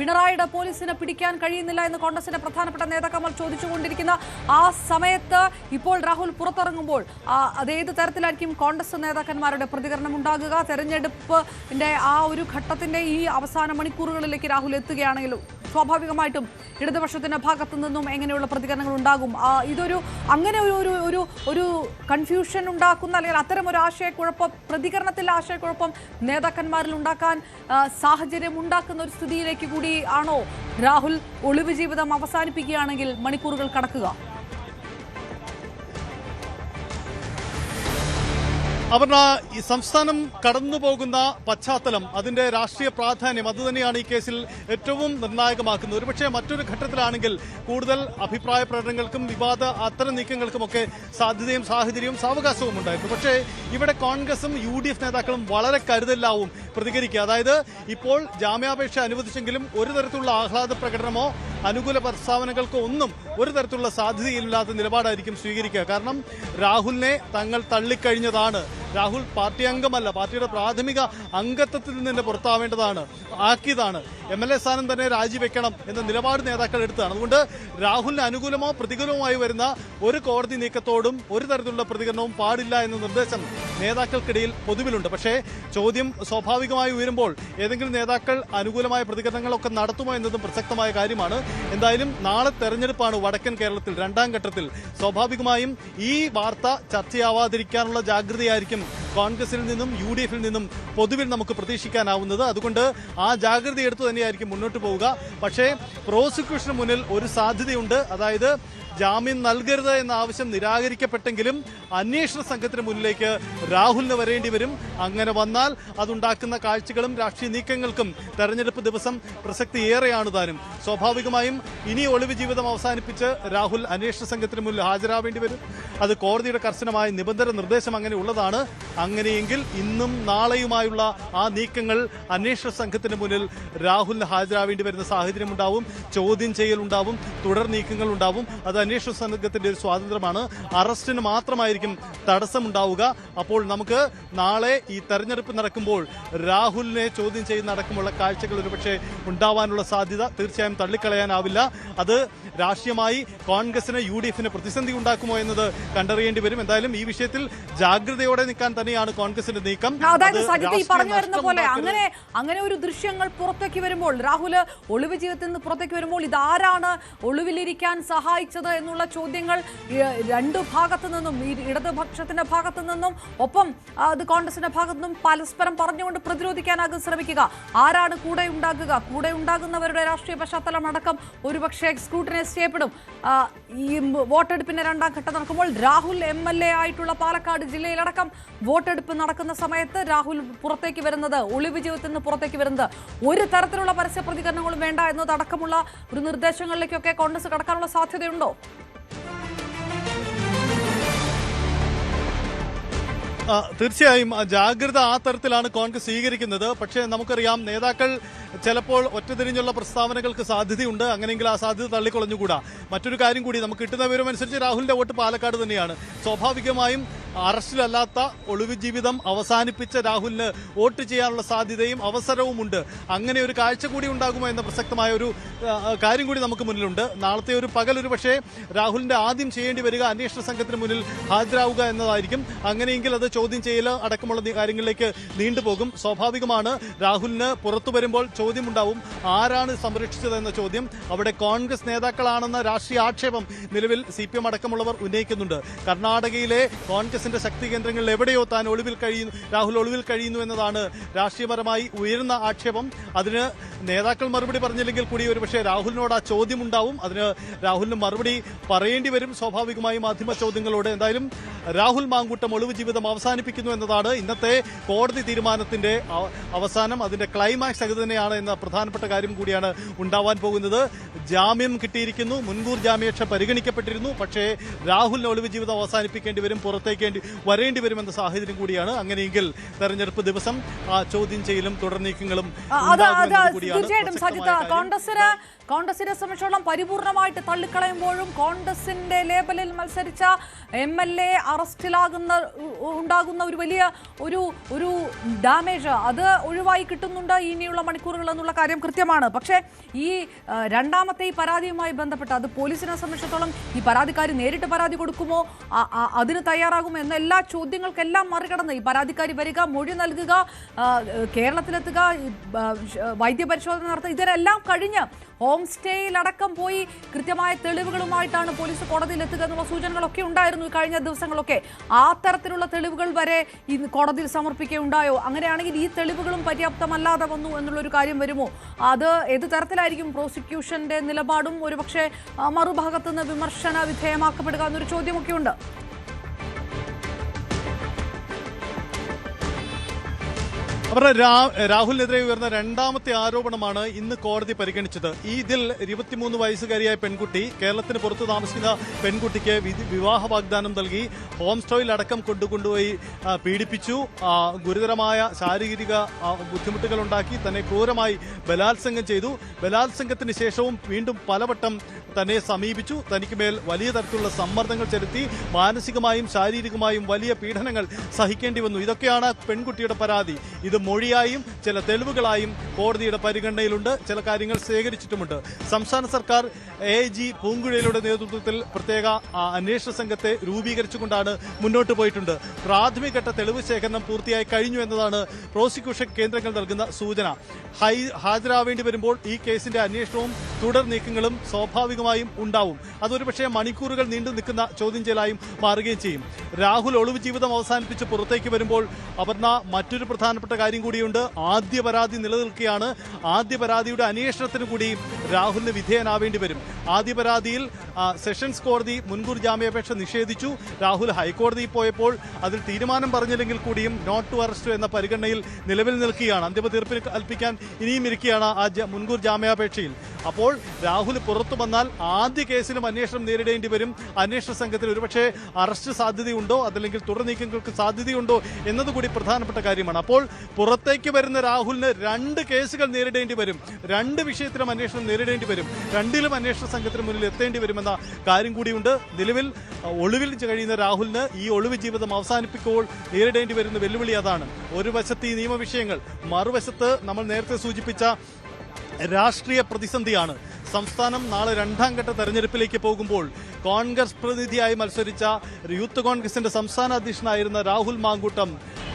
പിണറായിയുടെ പോലീസിനെ പിടിക്കാൻ കഴിയുന്നില്ല എന്ന് കോൺഗ്രസിന്റെ പ്രധാനപ്പെട്ട നേതാക്കന്മാർ ചോദിച്ചുകൊണ്ടിരിക്കുന്ന ആ സമയത്ത് ഇപ്പോൾ രാഹുൽ പുറത്തിറങ്ങുമ്പോൾ അതേത് തരത്തിലായിരിക്കും കോൺഗ്രസ് നേതാക്കന്മാരുടെ പ്രതികരണം ഉണ്ടാകുക? തെരഞ്ഞെടുപ്പിന്റെ ആ ഒരു ഘട്ടത്തിന്റെ ഈ അവസാന മണിക്കൂറുകളിലേക്ക് രാഹുൽ എത്തുകയാണെങ്കിലും സ്വാഭാവികമായിട്ടും ഇടതുപക്ഷത്തിന്റെ ഭാഗത്തു നിന്നും എങ്ങനെയുള്ള പ്രതികരണങ്ങൾ ഉണ്ടാകും? ഇതൊരു അങ്ങനെ ഒരു കൺഫ്യൂഷൻ ഉണ്ടാക്കുന്ന അല്ലെങ്കിൽ അത്തരം ഒരു ആശയക്കുഴപ്പം, പ്രതികരണത്തിലെ ആശയക്കുഴപ്പം നേതാക്കന്മാരിൽ ഉണ്ടാക്കാൻ സാഹചര്യം ഉണ്ടാക്കുന്ന ഒരു സ്ഥിതിയിലേക്ക് കൂടി ആണോ രാഹുൽ ഒളിവ് ജീവിതം അവസാനിപ്പിക്കുകയാണെങ്കിൽ മണിക്കൂറുകൾ കടക്കുക? അപർണ, ഈ സംസ്ഥാനം കടന്നുപോകുന്ന പശ്ചാത്തലം, അതിന്റെ രാഷ്ട്രീയ പ്രാധാന്യം അതുതന്നെയാണ് ഈ കേസിൽ ഏറ്റവും നിർണായകമാക്കുന്നത്. ഒരുപക്ഷെ മറ്റൊരു ഘട്ടത്തിലാണെങ്കിൽ കൂടുതൽ അഭിപ്രായ പ്രകടനങ്ങൾക്കും അത്തരം നീക്കങ്ങൾക്കുമൊക്കെ സാധ്യതയും സാഹചര്യവും സാവകാശവും ഉണ്ടായിരുന്നു. പക്ഷേ ഇവിടെ കോൺഗ്രസും UDF നേതാക്കളും വളരെ കരുതലാവും പ്രതികരിക്കുക. അതായത് ഇപ്പോൾ ജാമ്യാപേക്ഷ അനുവദിച്ചെങ്കിലും ഒരു തരത്തിലുള്ള ആഹ്ലാദ പ്രകടനമോ അനുകൂല പ്രസ്താവനകൾക്കോ ഒന്നും ഒരു തരത്തിലുള്ള സാധ്യതയില്ലാത്ത നിലപാടായിരിക്കും സ്വീകരിക്കുക. കാരണം രാഹുലിനെ തങ്ങൾ തള്ളിക്കഴിഞ്ഞതാണ്. രാഹുൽ പാർട്ടി അംഗമല്ല, പാർട്ടിയുടെ പ്രാഥമിക അംഗത്വത്തിൽ നിന്ന് പുറത്താവേണ്ടതാണ്, ആക്കിയതാണ്. MLA സ്ഥാനം തന്നെ രാജിവെക്കണം എന്ന നിലപാട് നേതാക്കൾ എടുത്തതാണ്. അതുകൊണ്ട് രാഹുലിന് അനുകൂലമോ പ്രതികൂലവുമായി വരുന്ന ഒരു കോടതി നീക്കത്തോടും ഒരു തരത്തിലുള്ള പ്രതികരണവും പാടില്ല എന്ന നിർദ്ദേശം നേതാക്കൾക്കിടയിൽ പൊതുവിലുണ്ട്. പക്ഷേ ചോദ്യം സ്വാഭാവികമായി ഉയരുമ്പോൾ ഏതെങ്കിലും നേതാക്കൾ അനുകൂലമായ പ്രതികരണങ്ങളൊക്കെ നടത്തുമോ എന്നതും പ്രസക്തമായ കാര്യമാണ്. എന്തായാലും നാളെ തെരഞ്ഞെടുപ്പാണ് വടക്കൻ കേരളത്തിൽ, രണ്ടാം ഘട്ടത്തിൽ. സ്വാഭാവികമായും ഈ വാർത്ത ചർച്ചയാവാതിരിക്കാനുള്ള ജാഗ്രതയായിരിക്കും കോൺഗ്രസിൽ നിന്നും UDFിൽ നിന്നും പൊതുവിൽ നമുക്ക് പ്രതീക്ഷിക്കാനാവുന്നത്. അതുകൊണ്ട് ആ ജാഗ്രത എടുത്തു തന്നെയായിരിക്കും മുന്നോട്ട് പോവുക. പക്ഷേ പ്രോസിക്യൂഷന് മുന്നിൽ ഒരു സാധ്യതയുണ്ട്. അതായത് ജാമ്യം നൽകരുത് എന്ന ആവശ്യം നിരാകരിക്കപ്പെട്ടെങ്കിലും അന്വേഷണ സംഘത്തിന് മുന്നിലേക്ക് രാഹുലിന് വരേണ്ടി വരും. അങ്ങനെ വന്നാൽ അതുണ്ടാക്കുന്ന കാഴ്ചകളും രാഷ്ട്രീയ നീക്കങ്ങൾക്കും തെരഞ്ഞെടുപ്പ് ദിവസം പ്രസക്തി ഏറെയാണ് താനും. സ്വാഭാവികമായും ഇനി ഒളിവ് ജീവിതം അവസാനിപ്പിച്ച് രാഹുൽ അന്വേഷണ സംഘത്തിന് മുന്നിൽ ഹാജരാവേണ്ടി വരും. അത് കോടതിയുടെ കർശനമായ നിബന്ധന നിർദ്ദേശം അങ്ങനെ ഉള്ളതാണ്. അങ്ങനെയെങ്കിൽ ഇന്നും നാളെയുമായുള്ള ആ നീക്കങ്ങൾ അന്വേഷണ സംഘത്തിന് മുന്നിൽ രാഹുലിന് ഹാജരാവേണ്ടി വരുന്ന സാഹചര്യം ഉണ്ടാവും. ചോദ്യം ചെയ്യലുണ്ടാവും, തുടർ നീക്കങ്ങൾ ഉണ്ടാവും. അത് അന്വേഷണ സംഘത്തിന്റെ ഒരു സ്വാതന്ത്ര്യമാണ്. അറസ്റ്റിന് മാത്രമായിരിക്കും തടസ്സമുണ്ടാവുക. അപ്പോൾ നമുക്ക് നാളെ ഈ തെരഞ്ഞെടുപ്പ് നടക്കുമ്പോൾ രാഹുലിനെ ചോദ്യം ചെയ്യുന്ന അടക്കമുള്ള കാഴ്ചകൾ ഒരുപക്ഷെ ഉണ്ടാവാനുള്ള സാധ്യത തീർച്ചയായും തള്ളിക്കളയാനാവില്ല. അത് രാഷ്ട്രീയമായി കോൺഗ്രസിന് UDFിന് പ്രതിസന്ധി ഉണ്ടാക്കുമോ എന്നത് കണ്ടറിയേണ്ടി വരും. എന്തായാലും ഈ വിഷയത്തിൽ ജാഗ്രതയോടെ നിൽക്കാൻ തന്നെയാണ് കോൺഗ്രസിന്റെ നീക്കം. അതായത് സജിത്ത് ഈ പറഞ്ഞു വരുന്ന പോലെ അങ്ങനെ ഒരു ദൃശ്യങ്ങൾ പുറത്തേക്ക് വരുമ്പോൾ, രാഹുൽ ഒളിവ് ജീവിതത്തിൽ നിന്ന് പുറത്തേക്ക് വരുമ്പോൾ ഇതാരാണ് ഒളിവിലിരിക്കാൻ സഹായിച്ചത് എന്നുള്ള ചോദ്യങ്ങൾ രണ്ടു ഭാഗത്തു നിന്നും, ഇടതുപക്ഷത്തിന്റെ ഭാഗത്തു നിന്നും ഒപ്പം അത് കോൺഗ്രസിന്റെ ഭാഗത്തു നിന്നും പരസ്പരം പറഞ്ഞുകൊണ്ട് പ്രതിരോധിക്കാനാകും ശ്രമിക്കുക. ആരാണ് കൂടെ ഉണ്ടാകുക? കൂടെ ഉണ്ടാകുന്നവരുടെ രാഷ്ട്രീയ പശ്ചാത്തലം അടക്കം ഒരുപക്ഷെ സ്ക്രൂട്ടിനൈസ് ചെയ്യപ്പെടും. ഈ വോട്ടെടുപ്പിന്റെ രണ്ടാം ഘട്ടം നടക്കുമ്പോൾ രാഹുൽ MLA ആയിട്ടുള്ള പാലക്കാട് ജില്ലയിലടക്കം വോട്ടെടുപ്പ് നടക്കുന്ന സമയത്ത് രാഹുൽ പുറത്തേക്ക് വരുന്നത്, ഒളിവ് ജീവിതത്തിൽ നിന്ന് പുറത്തേക്ക് വരുന്നത്, ഒരു തരത്തിലുള്ള പരസ്യ പ്രതികരണങ്ങളും വേണ്ട എന്നതടക്കമുള്ള ഒരു നിർദ്ദേശങ്ങളിലേക്കൊക്കെ കോൺഗ്രസ് കടക്കാനുള്ള സാധ്യതയുണ്ടോ? തീർച്ചയായും ജാഗ്രത ആ തരത്തിലാണ് കോൺഗ്രസ് സ്വീകരിക്കുന്നത്. പക്ഷേ നമുക്കറിയാം, നേതാക്കൾ ചിലപ്പോൾ ഒറ്റതിരിഞ്ഞുള്ള പ്രസ്താവനകൾക്ക് സാധ്യതയുണ്ട്. അങ്ങനെയെങ്കിൽ ആ സാധ്യത തള്ളിക്കളഞ്ഞുകൂടാ. മറ്റൊരു കാര്യം കൂടി, നമുക്ക് കിട്ടുന്ന വിവരമനുസരിച്ച് രാഹുലിന്റെ വോട്ട് പാലക്കാട് തന്നെയാണ്. സ്വാഭാവികമായും അറസ്റ്റിലല്ലാത്ത ഒളിവ് ജീവിതം അവസാനിപ്പിച്ച രാഹുലിന് വോട്ട് ചെയ്യാനുള്ള സാധ്യതയും അവസരവുമുണ്ട്. അങ്ങനെ ഒരു കാഴ്ച കൂടി ഉണ്ടാകുമോ എന്ന പ്രസക്തമായ ഒരു കാര്യം കൂടി നമുക്ക് മുന്നിലുണ്ട്. നാളത്തെ ഒരു പകൽ ഒരു പക്ഷേ രാഹുലിന്റെ ആദ്യം ചെയ്യേണ്ടി വരിക അന്വേഷണ സംഘത്തിന് മുന്നിൽ ഹാജരാവുക എന്നതായിരിക്കും. അങ്ങനെയെങ്കിൽ അത് ചോദ്യം ചെയ്യൽ അടക്കമുള്ള കാര്യങ്ങളിലേക്ക് നീണ്ടുപോകും. സ്വാഭാവികമാണ്, രാഹുലിന് പുറത്തു വരുമ്പോൾ ചോദ്യമുണ്ടാവും, ആരാണ് സംരക്ഷിച്ചതെന്ന ചോദ്യം. അവിടെ കോൺഗ്രസ് നേതാക്കളാണെന്ന രാഷ്ട്രീയ ആക്ഷേപം നിലവിൽ CPM അടക്കമുള്ളവർ ഉന്നയിക്കുന്നുണ്ട്. കർണാടകയിലെ കോൺഗ്രസിന്റെ ശക്തി കേന്ദ്രങ്ങളിൽ എവിടെയോ താൻ രാഹുൽ ഒളിവിൽ കഴിയുന്നു എന്നതാണ് രാഷ്ട്രീയപരമായി ഉയരുന്ന ആക്ഷേപം. അതിന് നേതാക്കൾ മറുപടി പറഞ്ഞില്ലെങ്കിൽ കൂടി ഒരുപക്ഷെ രാഹുലിനോട് ആ ചോദ്യമുണ്ടാവും. അതിന് രാഹുലിന് മറുപടി പറയേണ്ടി വരും സ്വാഭാവികമായും മാധ്യമ ചോദ്യങ്ങളോട്. എന്തായാലും രാഹുൽ മാങ്കൂട്ടം ഒളിവ് ജീവിതം അവസാനിപ്പിക്കുന്നു എന്നതാണ് ഇന്നത്തെ കോടതി തീരുമാനത്തിന്റെ അവസാനം. അതിന്റെ ക്ലൈമാക്സ് അത് തന്നെയാണ് എന്ന പ്രധാനപ്പെട്ട കാര്യം കൂടിയാണ് ഉണ്ടാവാൻ പോകുന്നത്. ജാമ്യം കിട്ടിയിരിക്കുന്നു, മുൻകൂർ ജാമ്യാപേക്ഷ പരിഗണിക്കപ്പെട്ടിരുന്നു. പക്ഷേ രാഹുലിന് ഒളിവ് ജീവിതം അവസാനിപ്പിക്കേണ്ടി വരും, പുറത്തേക്കേണ്ടി വരേണ്ടി വരുമെന്ന സാഹചര്യം കൂടിയാണ്. അങ്ങനെയെങ്കിൽ തെരഞ്ഞെടുപ്പ് ദിവസം ആ ചോദ്യം ചെയ്യലും തുടർ നീക്കങ്ങളും തീർച്ചയായിട്ടും സജിത്ത്, കോൺഗ്രസിനെ സംബന്ധിച്ചോളം പരിപൂർണമായിട്ട് തള്ളിക്കളയുമ്പോഴും കോൺഗ്രസിന്റെ ലേബലിൽ മത്സരിച്ച MLA ഉണ്ടാകുന്ന ഒരു വലിയ ഒരു ഡാമേജ് അത് ഒഴിവായി കിട്ടുന്നുണ്ട് ഇനിയുള്ള മണിക്കൂറുകൾ എന്നുള്ള കാര്യം കൃത്യമാണ്. പക്ഷേ ഈ രണ്ടാമത്തെ ഈ പരാതിയുമായി ബന്ധപ്പെട്ട് അത് പോലീസിനെ സംബന്ധിച്ചിടത്തോളം ഈ പരാതിക്കാരി നേരിട്ട് പരാതി കൊടുക്കുമോ, അതിന് തയ്യാറാകുമോ എന്ന എല്ലാ ചോദ്യങ്ങൾക്കെല്ലാം മറികടന്ന് ഈ പരാതിക്കാരി വരിക, മൊഴി നൽകുക, കേരളത്തിലെത്തുക, വൈദ്യപരിശോധന നടത്തുക, ഇതിനെല്ലാം കഴിഞ്ഞ് ഹോം സ്റ്റേയിലടക്കം പോയി കൃത്യമായ തെളിവുകളുമായിട്ടാണ് പോലീസ് കോടതിയിലെത്തുക എന്നുള്ള സൂചനകളൊക്കെ ഉണ്ടായിരുന്നു കഴിഞ്ഞ ദിവസങ്ങളൊക്കെ. ആ തരത്തിലുള്ള തെളിവുകൾ വരെ ഈ കോടതിയിൽ സമർപ്പിക്കുകയുണ്ടായോ? അങ്ങനെയാണെങ്കിൽ ഈ തെളിവുകളും പര്യാപ്തമല്ലാതെ വന്നു എന്നുള്ളൊരു കാര്യം വരുമോ? അത് ഏത് തരത്തിലായിരിക്കും പ്രോസിക്യൂഷന്റെ നിലപാടും ഒരുപക്ഷെ മറുഭാഗത്തു നിന്ന് വിമർശന വിധേയമാക്കപ്പെടുക എന്നൊരു ചോദ്യമൊക്കെ ഉണ്ട്. അവരുടെ രാഹുലിനെതിരെ ഉയർന്ന രണ്ടാമത്തെ ആരോപണമാണ് ഇന്ന് കോടതി പരിഗണിച്ചത്. ഇതിൽ 23 വയസ്സുകാരിയായ പെൺകുട്ടി, കേരളത്തിന് പുറത്ത് താമസിക്കുന്ന പെൺകുട്ടിക്ക് വിവാഹ വാഗ്ദാനം നൽകി ഹോം സ്റ്റേയിൽ അടക്കം കൊണ്ടുപോയി പീഡിപ്പിച്ചു, ഗുരുതരമായ ശാരീരിക ബുദ്ധിമുട്ടുകൾ ഉണ്ടാക്കി, തന്നെ ക്രൂരമായി ബലാത്സംഗം ചെയ്തു. ബലാത്സംഗത്തിന് ശേഷവും വീണ്ടും പലവട്ടം തന്നെ സമീപിച്ചു, തനിക്ക് മേൽ വലിയ തരത്തിലുള്ള സമ്മർദ്ദങ്ങൾ ചെലുത്തി, മാനസികമായും ശാരീരികമായും വലിയ പീഡനങ്ങൾ സഹിക്കേണ്ടി വന്നു. ഇതൊക്കെയാണ് പെൺകുട്ടിയുടെ പരാതി. ഇത് മൊഴിയായും ചില തെളിവുകളായും കോടതിയുടെ പരിഗണനയിലുണ്ട്. ചില കാര്യങ്ങൾ ശേഖരിച്ചിട്ടുമുണ്ട്. സംസ്ഥാന സർക്കാർ AG പൂങ്കുഴലിയുടെ നേതൃത്വത്തിൽ പ്രത്യേക അന്വേഷണ സംഘത്തെ രൂപീകരിച്ചുകൊണ്ടാണ് മുന്നോട്ട് പോയിട്ടുണ്ട്. പ്രാഥമികഘട്ട തെളിവ് ശേഖരണം പൂർത്തിയായി കഴിഞ്ഞു എന്നതാണ് പ്രോസിക്യൂഷൻ കേന്ദ്രങ്ങൾ നൽകുന്ന സൂചന. ഹാജരാവേണ്ടി വരുമ്പോൾ ഈ കേസിന്റെ അന്വേഷണവും തുടർ നീക്കങ്ങളും സ്വാഭാവികമായും ഉണ്ടാവും. അതൊരു പക്ഷേ മണിക്കൂറുകൾ നീണ്ടു നിൽക്കുന്ന ചോദ്യം ചെയ്യലായും മാറുകയും ചെയ്യും. രാഹുൽ ഒളിവ് ജീവിതം അവസാനിപ്പിച്ച് പുറത്തേക്ക് വരുമ്പോൾ അപർണ, മറ്റൊരു പ്രധാനപ്പെട്ട കാര്യം കൂടിയുണ്ട്. ആദ്യ പരാതി നിലനിൽക്കുകയാണ്. ആദ്യ പരാതിയുടെ അന്വേഷണത്തിന് കൂടി രാഹുലിന് വിധേയനാവേണ്ടി വരും. ആദ്യ പരാതിയിൽ സെഷൻസ് കോടതി മുൻകൂർ ജാമ്യാപേക്ഷ നിഷേധിച്ചു. രാഹുൽ ഹൈക്കോടതിയിൽ പോയപ്പോൾ അതിൽ തീരുമാനം പറഞ്ഞില്ലെങ്കിൽ കൂടിയും നോട്ട് ടു അറസ്റ്റ് എന്ന പരിഗണനയിൽ നിലവിൽ നിൽക്കുകയാണ്. അന്തിമ തീർപ്പിന് കൽപ്പിക്കാൻ ഇനിയും ഇരിക്കുകയാണ് ആ മുൻകൂർ ജാമ്യാപേക്ഷയിൽ. അപ്പോൾ രാഹുൽ പുറത്തു വന്നാൽ ആദ്യ കേസിലും അന്വേഷണം നേരിടേണ്ടി വരും. അന്വേഷണ സംഘത്തിൽ ഒരുപക്ഷെ അറസ്റ്റ് സാധ്യതയുണ്ടോ, അതല്ലെങ്കിൽ തുടർ നീക്കങ്ങൾക്ക് സാധ്യതയുണ്ടോ എന്നതുകൂടി പ്രധാനപ്പെട്ട കാര്യമാണ്. അപ്പോൾ പുറത്തേക്ക് വരുന്ന രാഹുലിന് 2 കേസുകൾ നേരിടേണ്ടി വരും. 2 വിഷയത്തിലും അന്വേഷണം നേരിടേണ്ടി വരും. 2ലും അന്വേഷണ സംഘത്തിന് മുന്നിൽ എത്തേണ്ടി വരുമെന്ന കാര്യം കൂടിയുണ്ട്. നിലവിൽ ഒളിവിൽ കഴിയുന്ന രാഹുലിന് ഈ ഒളിവ് ജീവിതം അവസാനിപ്പിക്കുമ്പോൾ നേരിടേണ്ടി വരുന്ന വെല്ലുവിളി അതാണ്. ഒരു വശത്ത് ഈ നിയമവിഷയങ്ങൾ, മറുവശത്ത് നമ്മൾ നേരത്തെ സൂചിപ്പിച്ച രാഷ്ട്രീയ പ്രതിസന്ധിയാണ്. സംസ്ഥാനം നാളെ 2ാം ഘട്ട തെരഞ്ഞെടുപ്പിലേക്ക് പോകുമ്പോൾ കോൺഗ്രസ് പ്രതിനിധിയായി മത്സരിച്ച യൂത്ത് കോൺഗ്രസിന്റെ സംസ്ഥാന അധ്യക്ഷനായിരുന്ന രാഹുൽ മാങ്കൂട്ടം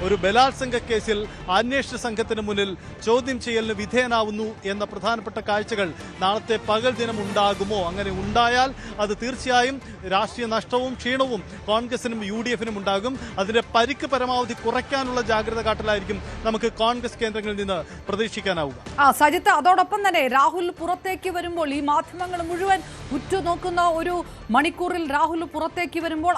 ഒരു ബലാത്സംഗ കേസിൽ അന്വേഷണ സംഘത്തിന് മുന്നിൽ ചോദ്യം ചെയ്യലിന് വിധേയനാവുന്നു എന്ന പ്രധാനപ്പെട്ട കാഴ്ചകൾ നാളത്തെ പകൽ ദിനം ഉണ്ടാകുമോ? അങ്ങനെ ഉണ്ടായാൽ അത് തീർച്ചയായും രാഷ്ട്രീയ നഷ്ടവും ക്ഷീണവും കോൺഗ്രസിനും UDF-നും ഉണ്ടാകും. അതിന്റെ പരിക്ക് പരമാവധി കുറയ്ക്കാനുള്ള ജാഗ്രത കാട്ടലായിരിക്കും നമുക്ക് കോൺഗ്രസ് കേന്ദ്രങ്ങളിൽ നിന്ന് പ്രതീക്ഷിക്കാനാവുക. സജിത്ത്, അതോടൊപ്പം തന്നെ രാഹുൽ പുറത്തേക്ക് വരുമ്പോൾ ഈ മാധ്യമങ്ങൾ മുഴുവൻ ഉറ്റുനോക്കുന്ന ഒരു മണിക്കൂറിൽ രാഹുൽ പുറത്തേക്ക് വരുമ്പോൾ